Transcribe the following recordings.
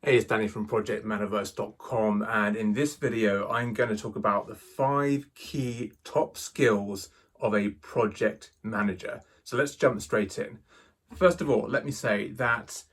Hey, it's Danny from projectmanaverse.com, and in this video I'm going to talk about the 5 key top skills of a project manager. So let's jump straight in. First of all, let me say that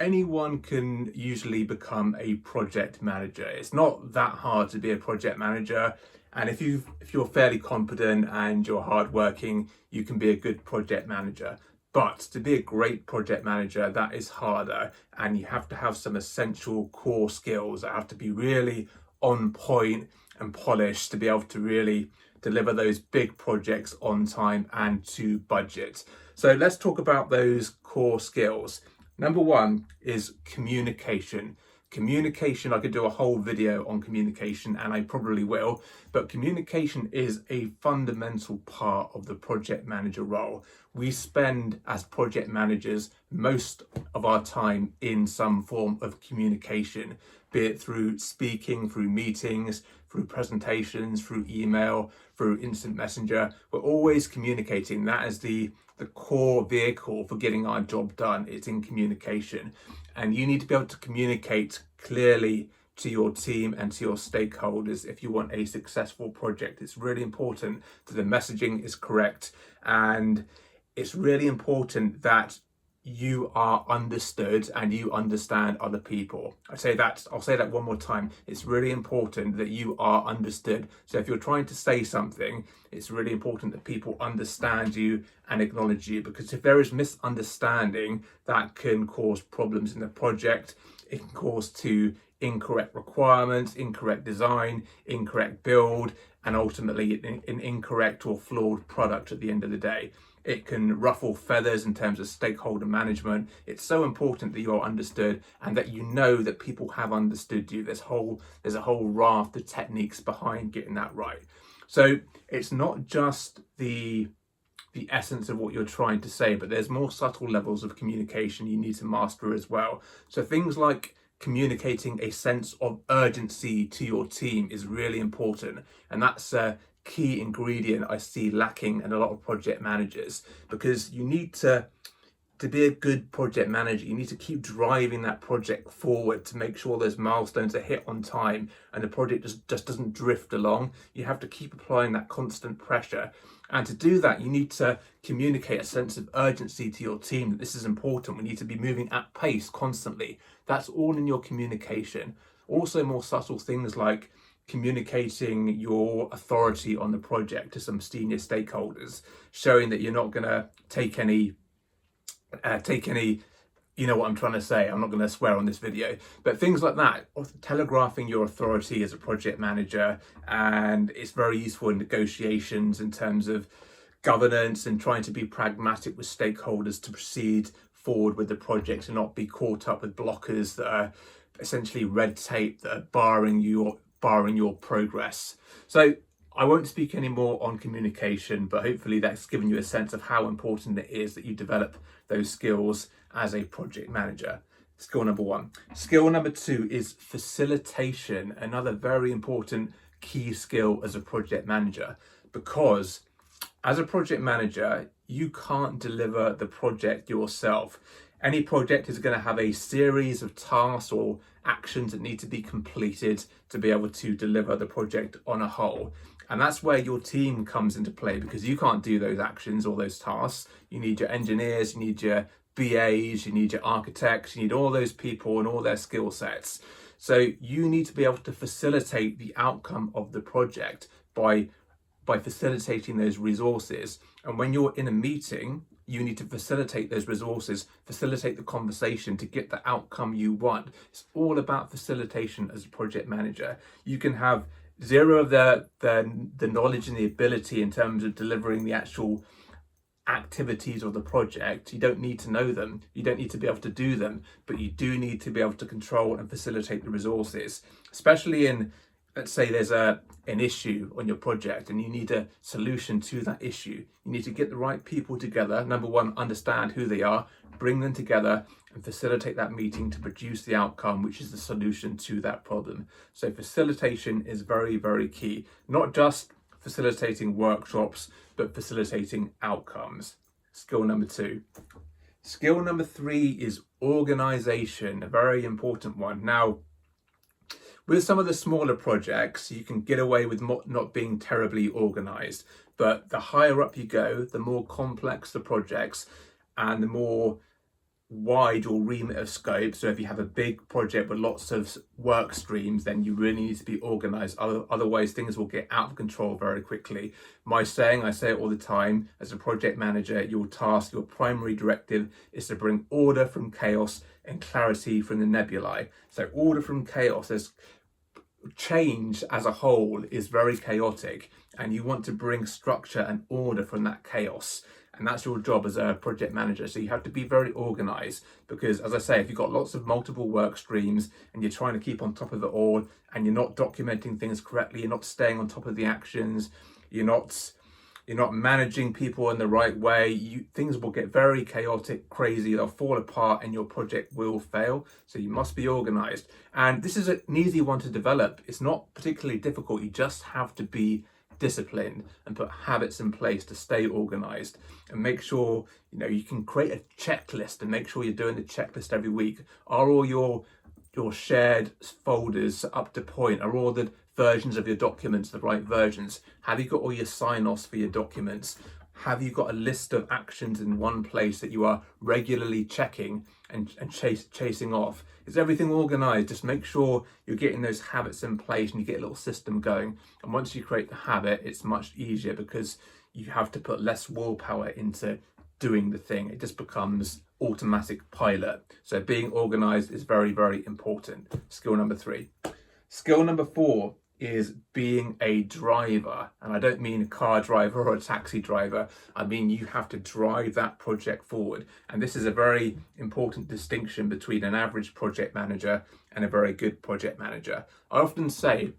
anyone can usually become a project manager. It's not that hard to be a project manager, and if you're fairly competent and you're hardworking, you can be a good project manager. But to be a great project manager, that is harder, and you have to have some essential core skills that have to be really on point and polished to be able to really deliver those big projects on time and to budget. So let's talk about those core skills. Number one is communication. Communication, I could do a whole video on communication, and I probably will, but communication is a fundamental part of the project manager role. We spend, as project managers, most of our time in some form of communication, be it through speaking, through meetings, through presentations, through email, through instant messenger. We're always communicating. That is the core vehicle for getting our job done. It's in communication, and you need to be able to communicate clearly to your team and to your stakeholders if you want a successful project. It's really important that the messaging is correct, and it's really important that you are understood and you understand other people. I'll say that one more time. It's really important that you are understood. So if you're trying to say something, it's really important that people understand you and acknowledge you, because if there is misunderstanding, that can cause problems in the project. It can cause to incorrect requirements, incorrect design, incorrect build, and ultimately an incorrect or flawed product at the end of the day. It can ruffle feathers in terms of stakeholder management. It's so important that you're understood and that you know that people have understood you. There's a whole raft of techniques behind getting that right. So it's not just the essence of what you're trying to say, but there's more subtle levels of communication you need to master as well. So things like communicating a sense of urgency to your team is really important, and that's a key ingredient I see lacking in a lot of project managers, because you need to be a good project manager, you need to keep driving that project forward to make sure those milestones are hit on time and the project just doesn't drift along. You have to keep applying that constant pressure. And to do that, you need to communicate a sense of urgency to your team that this is important. We need to be moving at pace constantly. That's all in your communication. Also, more subtle things like communicating your authority on the project to some senior stakeholders, showing that you're not going to take any, you know what I'm trying to say. I'm not going to swear on this video, but things like that, telegraphing your authority as a project manager. And it's very useful in negotiations in terms of governance and trying to be pragmatic with stakeholders to proceed forward with the project and not be caught up with blockers that are essentially red tape that are barring your progress. So I won't speak anymore on communication, but hopefully that's given you a sense of how important it is that you develop those skills as a project manager. Skill number one. Skill number two is facilitation, another very important key skill as a project manager, because as a project manager, you can't deliver the project yourself. Any project is going to have a series of tasks or actions that need to be completed to be able to deliver the project on a whole. And that's where your team comes into play, because you can't do those actions or those tasks. You need your engineers, you need your BAs, you need your architects, you need all those people and all their skill sets. So you need to be able to facilitate the outcome of the project by facilitating those resources. And when you're in a meeting, you need to facilitate those resources, facilitate the conversation to get the outcome you want. It's all about facilitation as a project manager. You can have zero of the knowledge and the ability in terms of delivering the actual activities of the project. You don't need to know them. You don't need to be able to do them, but you do need to be able to control and facilitate the resources, especially in, let's say there's an issue on your project and you need a solution to that issue. You need to get the right people together. Number one, understand who they are, bring them together and facilitate that meeting to produce the outcome, which is the solution to that problem. So facilitation is very, very key. Not just facilitating workshops, but facilitating outcomes. Skill number two. Skill number 3 is organization, a very important one. Now, with some of the smaller projects, you can get away with not being terribly organized, but the higher up you go, the more complex the projects and the more wide your remit of scope. So if you have a big project with lots of work streams, then you really need to be organized. Otherwise, things will get out of control very quickly. I say it all the time, as a project manager, your task, your primary directive is to bring order from chaos and clarity from the nebulae. So order from chaos, there's change as a whole is very chaotic, and you want to bring structure and order from that chaos. And that's your job as a project manager. So you have to be very organized, because as I say, if you've got lots of multiple work streams and you're trying to keep on top of it all and you're not documenting things correctly, you're not staying on top of the actions, you're not managing people in the right way, things will get very chaotic, crazy, they'll fall apart and your project will fail. So you must be organized. And this is an easy one to develop. It's not particularly difficult. You just have to be disciplined and put habits in place to stay organized, and make sure you can create a checklist and make sure you're doing the checklist every week. Are all your shared folders up to point? Are all the versions of your documents the right versions? Have you got all your sign-offs for your documents? Have you got a list of actions in one place that you are regularly checking and chasing off? Is everything organized? Just make sure you're getting those habits in place and you get a little system going. And once you create the habit, it's much easier, because you have to put less willpower into doing the thing. It just becomes automatic pilot. So being organized is very, very important. Skill number 3. Skill number 4 is being a driver. And I don't mean a car driver or a taxi driver. I mean, you have to drive that project forward. And this is a very important distinction between an average project manager and a very good project manager. I often say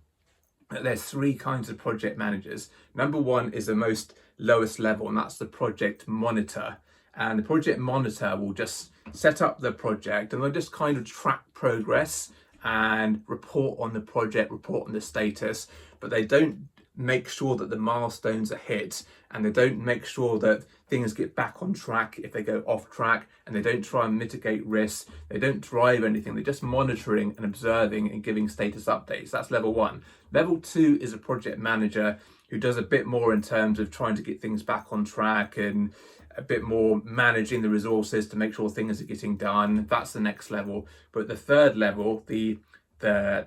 that there's 3 kinds of project managers. Number 1 is the most lowest level, and that's the project monitor. And the project monitor will just set up the project and they'll just kind of track progress and report on the project, report on the status, but they don't make sure that the milestones are hit, and they don't make sure that things get back on track if they go off track, and they don't try and mitigate risks. They don't drive anything. They're just monitoring and observing and giving status updates. That's level 1. Level 2 is a project manager who does a bit more in terms of trying to get things back on track and a bit more managing the resources to make sure things are getting done. That's the next level. But the third level, the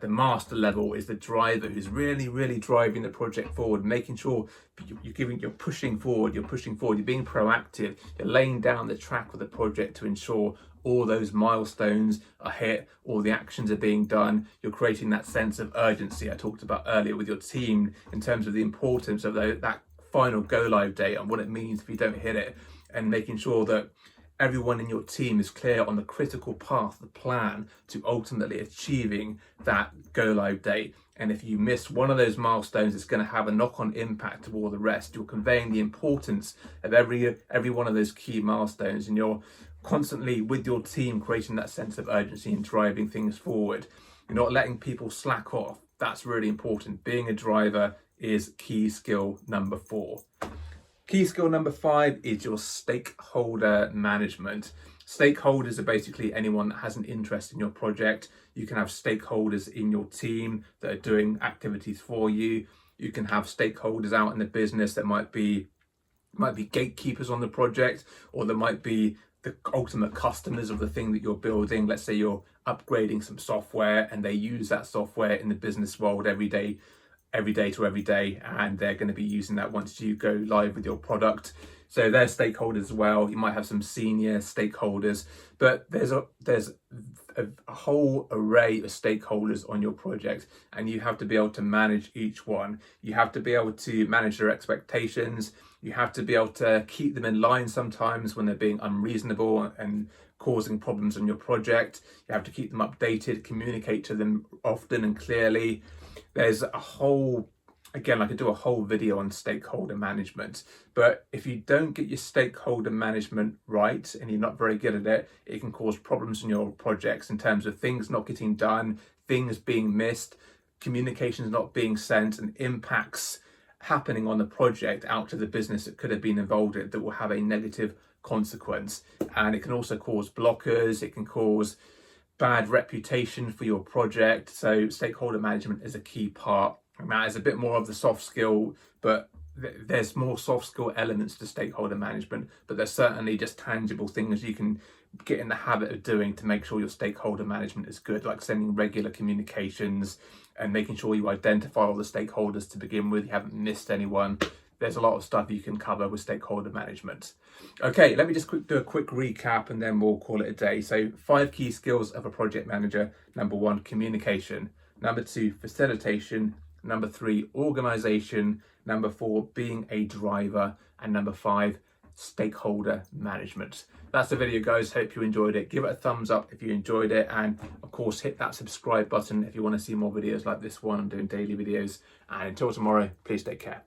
master level, is the driver who's really driving the project forward, making sure you're pushing forward, you're being proactive, you're laying down the track of the project to ensure all those milestones are hit, all the actions are being done. You're creating that sense of urgency I talked about earlier with your team in terms of the importance of that final go live date and what it means if you don't hit it, and making sure that everyone in your team is clear on the critical path, the plan to ultimately achieving that go live date. And if you miss one of those milestones, it's going to have a knock-on impact to all the rest. You're conveying the importance of every one of those key milestones, and you're constantly with your team creating that sense of urgency and driving things forward. You're not letting people slack off. That's really important. Being a driver is key skill number 4. Key skill number 5 is your stakeholder management. Stakeholders are basically anyone that has an interest in your project. You can have stakeholders in your team that are doing activities for you. You can have stakeholders out in the business that might be gatekeepers on the project, or there might be the ultimate customers of the thing that you're building. Let's say you're upgrading some software and they use that software in the business world every day, and they're going to be using that once you go live with your product. So they're stakeholders as well. You might have some senior stakeholders, but there's a whole array of stakeholders on your project, and you have to be able to manage each one. You have to be able to manage their expectations. You have to be able to keep them in line sometimes when they're being unreasonable and causing problems on your project. You have to keep them updated, communicate to them often and clearly. There's a whole, again, I could do a whole video on stakeholder management, but if you don't get your stakeholder management right and you're not very good at it, it can cause problems in your projects in terms of things not getting done, things being missed, communications not being sent, and impacts happening on the project out to the business that could have been involved in that will have a negative consequence. And it can also cause blockers, it can cause bad reputation for your project. So stakeholder management is a key part. And that is a bit more of the soft skill, but there's more soft skill elements to stakeholder management, but there's certainly just tangible things you can get in the habit of doing to make sure your stakeholder management is good, like sending regular communications and making sure you identify all the stakeholders to begin with, you haven't missed anyone. There's a lot of stuff you can cover with stakeholder management. Okay, let me just do a quick recap and then we'll call it a day. So 5 key skills of a project manager. Number 1, communication. Number 2, facilitation. Number 3, organization. Number 4, being a driver. And number 5, stakeholder management. That's the video, guys. Hope you enjoyed it. Give it a thumbs up if you enjoyed it, and of course hit that subscribe button if you want to see more videos like this one. I'm doing daily videos, and until tomorrow, please take care.